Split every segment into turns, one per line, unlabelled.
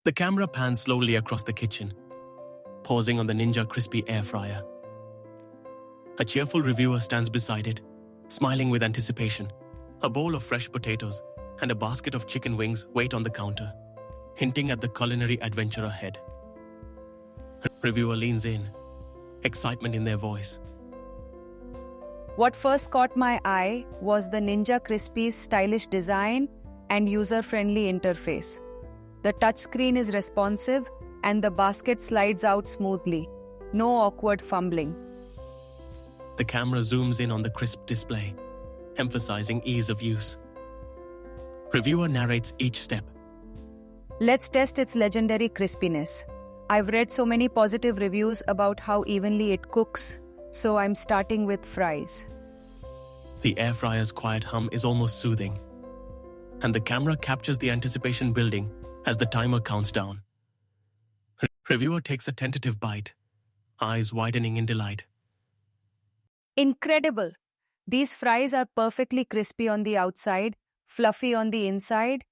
The camera pans slowly across the kitchen, pausing on the Ninja Crispi Air Fryer. A cheerful reviewer stands beside it, smiling with anticipation. A bowl of fresh potatoes and a basket of chicken wings wait on the counter, hinting at the culinary adventure ahead. Reviewer leans in, excitement in their voice.
What first caught my eye was the Ninja Crispi's stylish design and user-friendly interface. The touchscreen is responsive and the basket slides out smoothly. No awkward fumbling.
The camera zooms in on the crisp display, emphasizing ease of use. Reviewer narrates each step.
Let's test its legendary crispiness. I've read so many positive reviews about how evenly it cooks, so I'm starting with fries.
The air fryer's quiet hum is almost soothing, and the camera captures the anticipation building as the timer counts down. Reviewer takes a tentative bite, eyes widening in delight.
Incredible! These fries are perfectly crispy on the outside, fluffy on the inside.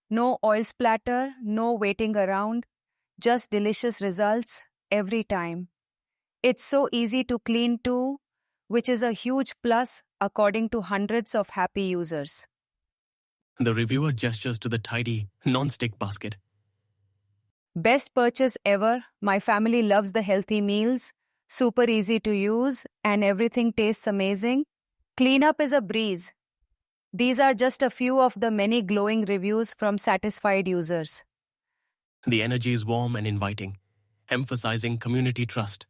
No oil splatter, no waiting around, just delicious results every time. It's so easy to clean too, which is a huge plus according to hundreds of happy users.
The reviewer gestures to the tidy, non-stick basket.
Best purchase ever. My family loves the healthy meals, super easy to use, and everything tastes amazing. Cleanup is a breeze. These are just a few of the many glowing reviews from satisfied users.
The energy is warm and inviting, emphasizing community trust.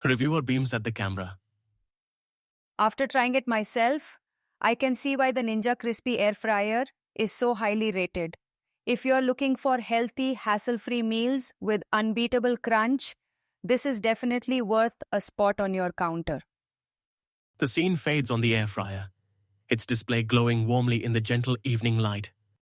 Reviewer beams at the camera.
After trying it myself, I can see why the Ninja Crispi Air Fryer is so highly rated. If you're looking for healthy, hassle-free meals with unbeatable crunch, this is definitely worth a spot on your counter.
The scene fades on the air fryer, its display glowing warmly in the gentle evening light.